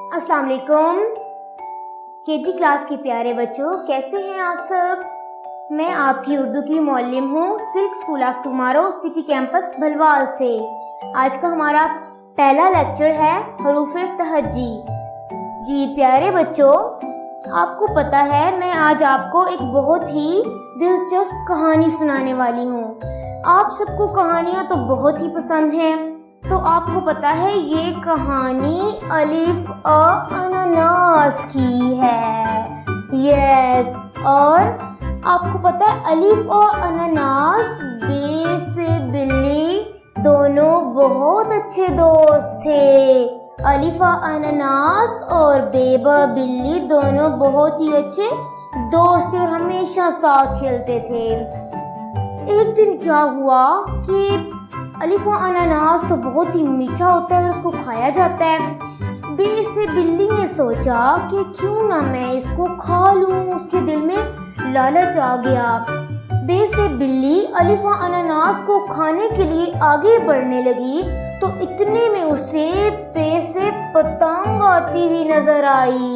अस्सलाम वालेकुम KG class के प्यारे बच्चों, कैसे हैं आप सब। मैं आपकी उर्दू की मौल्लिम हूँ silk school of tomorrow city campus Bhalwal से। आज का हमारा पहला लेक्चर है हरूफ़े तहज्जी। जी प्यारे बच्चों, आपको पता है मैं आज आपको एक बहुत ही दिलचस्प कहानी सुनाने वाली हूँ। आप सबको कहानियाँ तो बहुत ही पसंद हैं, तो आपको पता है ये कहानी अलिफ और अनानास की है। यस, और आपको पता है अलिफ और अनानास बे से बिल्ली दोनों बहुत अच्छे दोस्त थे। अलिफ और अनानास और बेबा बिल्ली दोनों बहुत ही अच्छे दोस्त थे और हमेशा साथ खेलते थे। एक दिन क्या हुआ कि अलिफ और अनानास तो बहुत ही मीठा होता है और उसको खाया जाता है। बे से बिल्ली ने सोचा कि क्यों ना मैं इसको खा लूं। उसके दिल में लालच आ गया। बे से बिल्ली अलिफ और अनानास को खाने के लिए आगे बढ़ने लगी तो इतने में उसे बे से पतंग आती हुई नजर आई।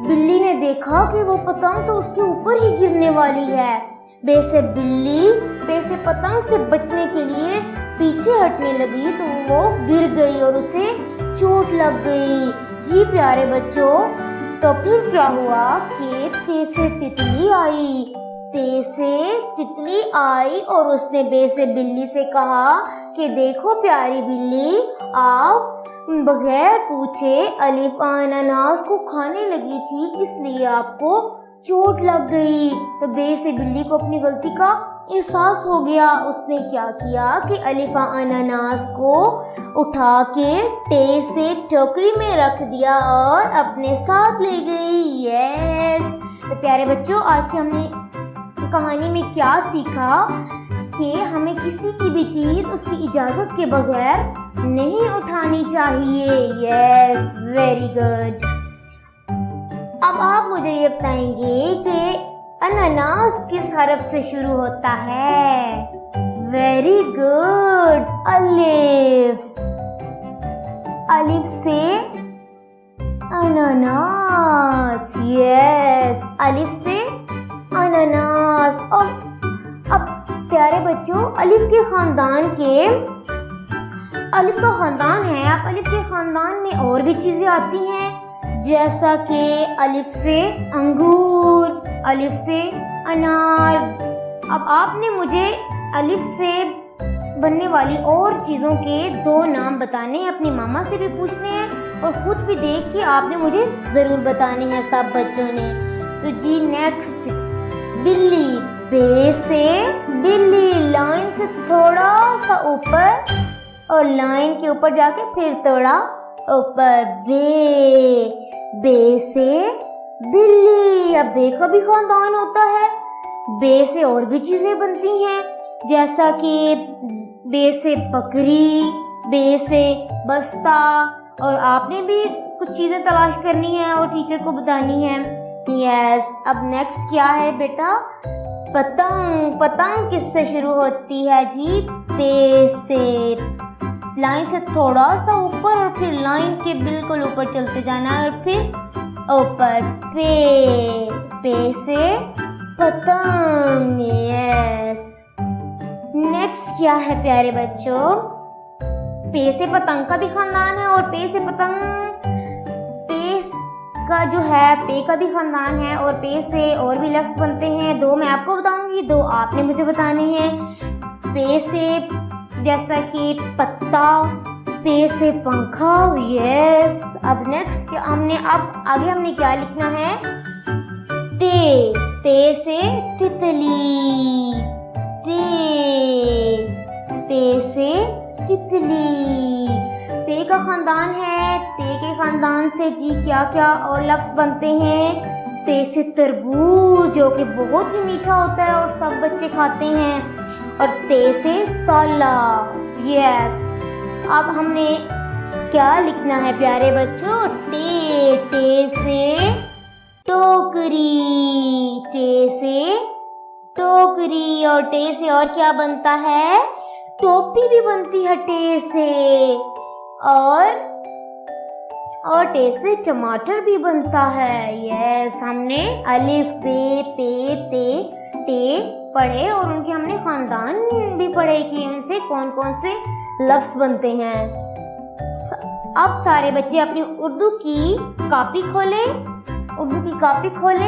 बिल्ली ने देखा कि वो पतंग तो उसके ऊपर ही गिरने वाली है। बे से बिल्ली बे से पतंग से बचने के लिए पीछे हटने लगी तो वो गिर गई और उसे चोट लग गई। जी प्यारे बच्चों, तो फिर क्या हुआ कि ते से तितली आई। ते से तितली आई और उसने बे से बिल्ली से कहा कि देखो प्यारी बिल्ली, आप बगैर पूछे अलिफ अनानास को खाने लगी थी, इसलिए आपको चोट लग गई। तो बे से बिल्ली को अपनी गलती का एहसास हो गया। उसने क्या किया कि अलिफ अनानास को उठा के टे से टोकरी में रख दिया और अपने साथ ले गई। यस, तो प्यारे बच्चों, आज की हमने कहानी में क्या सीखा कि हमें किसी की भी चीज़ उसकी इजाज़त के बगैर नहीं उठानी चाहिए। Yes, very good. अब आप मुझे ये बताएंगे कि अनानास किस हरफ से शुरू होता है। वेरी गुड, अलिफ। अलिफ से अनानास। यस, अलिफ से अनानास। और अब प्यारे बच्चों, अलिफ का खानदान है। अब अलिफ के खानदान में और भी चीजें आती हैं, जैसा कि अलिफ से अंगूर, अलिफ से अनार। अब आपने मुझे अलिफ से बनने वाली और चीज़ों के 2 नाम बताने हैं, अपनी मामा से भी पूछने हैं और खुद भी देख के आपने मुझे ज़रूर बताने हैं सब बच्चों ने। तो जी नेक्स्ट, बिल्ली। बे से बिल्ली, लाइन से थोड़ा सा ऊपर और लाइन के ऊपर जाके फिर थोड़ा ऊपर। बे से बिल्ली। अब बे का भी खानदान होता है। बे से और भी चीजें बनती हैं, जैसा कि बे से बकरी, बे से बस्ता। और आपने भी कुछ चीजें तलाश करनी है और टीचर को बतानी है। यस, अब नेक्स्ट क्या है बेटा? पतंग। पतंग किससे शुरू होती है जी? पे से। लाइन से थोड़ा सा ऊपर और फिर लाइन के बिल्कुल ऊपर चलते जाना है और फिर ऊपर। पे से पतंग। यस, नेक्स्ट क्या है प्यारे बच्चों? पे से पतंग का भी खानदान है और पे से पतंग, पे का जो है पे का भी खानदान है और पे से और भी लफ्ज़ बनते हैं। 2 मैं आपको बताऊंगी, 2 आपने मुझे बताने हैं। पे से जैसा कि पत्ता, पे से पंखा। यस, अब नेक्स्ट क्या हमने क्या लिखना है? ते से तितली। ते से तितली। ते का खानदान है। ते के खानदान से जी क्या क्या और लफ्ज़ बनते हैं? ते से तरबूज, जो कि बहुत ही मीठा होता है और सब बच्चे खाते हैं। और ते से तालाब। यस, अब हमने क्या लिखना है प्यारे बच्चों? टे से टोकरी। टे से टोकरी। और टे से और क्या बनता है? टोपी भी बनती है टे से। और اور ٹے سے ٹماٹر بھی بنتا ہے. یس, ہم نے الف بے پے تے ٹے پڑھے اور ان کے ہم نے خاندان بھی پڑھے کہ ان سے کون کون سے لفظ بنتے ہیں. اب سارے بچے اپنی اردو کی کاپی کھولیں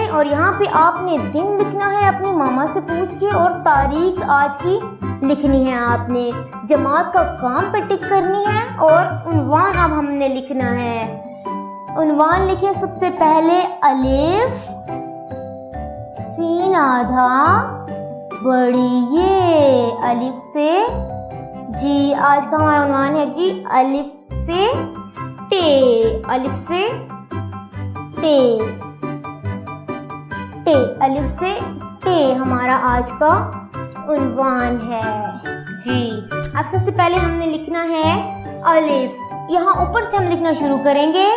اور یہاں پہ آپ نے دن لکھنا ہے اپنی ماما سے پوچھ کے, اور تاریخ آج کی لکھنی ہے. آپ نے جماعت کا کام پہ ٹک کرنی ہے, اور عنوان اب ہم نے لکھنا ہے. عنوان لکھے سب سے پہلے الف سین آدھا بڑی یہ الف سے جی. آج کا ہمارا عنوان ہے جی الف سے ٹے, الف سے ٹے, ٹے, الف سے ٹے ہمارا آج کا عنوان ہے جی. اب سب سے پہلے ہم نے لکھنا ہے الف. یہاں اوپر سے ہم لکھنا شروع کریں گے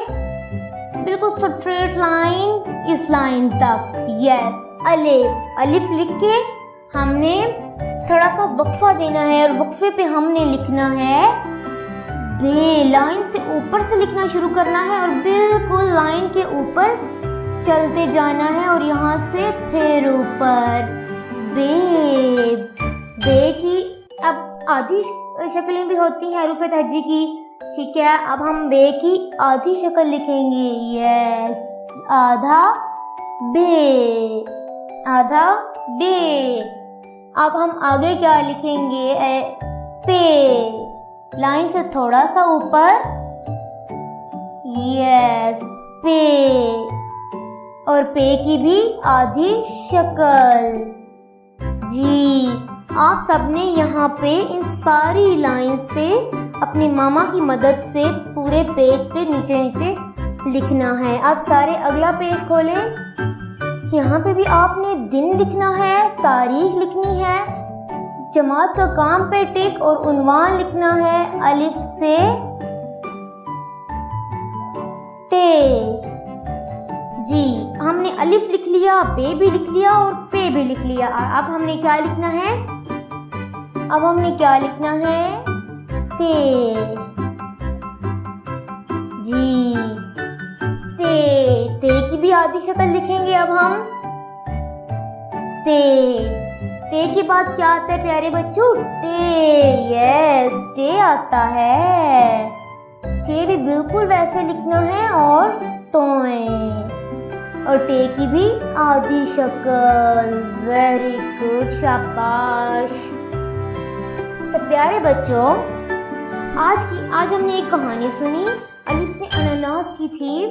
بالکل اسٹریٹ لائن اس لائن تک. یس, الف. الف لکھ کے ہم نے تھوڑا سا وقفہ دینا ہے, اور وقفے پہ ہم نے لکھنا ہے بے. لائن سے اوپر سے لکھنا شروع کرنا ہے اور بالکل لائن کے اوپر چلتے جانا ہے, اور یہاں سے پھر اوپر بے. بے کی اب آدھی شکلیں بھی ہوتی ہیں حروف تہجی کی, ٹھیک ہے. اب ہم بے کی آدھی شکل لکھیں گے. یس, آدھا بے, آدھا بے. اب ہم آگے کیا لکھیں گے؟ پے. لائن سے تھوڑا سا اوپر. یس, پے. اور پے کی بھی آدھی شکل جی. آپ سب نے یہاں پہ ان ساری لائنز پہ اپنی ماما کی مدد سے پورے پیج پہ نیچے نیچے لکھنا ہے. اب سارے اگلا پیج کھولیں. یہاں پہ بھی آپ نے دن لکھنا ہے, تاریخ لکھنی ہے, جماعت کا کام پہ ٹک, اور عنوان لکھنا ہے الف سے ٹے جی. ہم نے الف لکھ لیا, بے بھی لکھ لیا اور پے بھی لکھ لیا. اور اب ہم نے کیا لکھنا ہے؟ اب ہم نے کیا لکھنا ہے؟ تے جی. تے. تے کی بھی آدھی شکل لکھیں گے اب ہم. تے. تے کے بعد کیا آتا ہے پیارے بچوں؟ ٹے. یس, ٹے آتا ہے. ٹے بھی بالکل ویسے لکھنا ہے, اور ٹوئیں, اور ٹے کی بھی آدھی شکل. ویری گڈ, شاباش. تو پیارے بچوں, آج ہم نے ایک کہانی سنی الف سے اناناس کی تھی,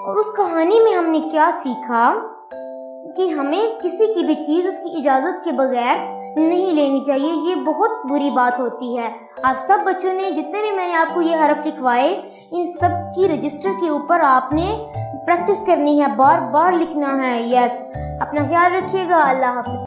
اور اس کہانی میں ہم نے کیا سیکھا کہ ہمیں کسی کی بھی چیز اس کی اجازت کے بغیر نہیں لینی چاہیے. یہ بہت بری بات ہوتی ہے. آپ سب بچوں نے جتنے بھی میں نے آپ کو یہ حرف لکھوائے, ان سب کی رجسٹر کے اوپر آپ نے پریکٹس کرنی ہے, بار بار لکھنا ہے. یس, اپنا خیال رکھیے گا. اللہ حافظ.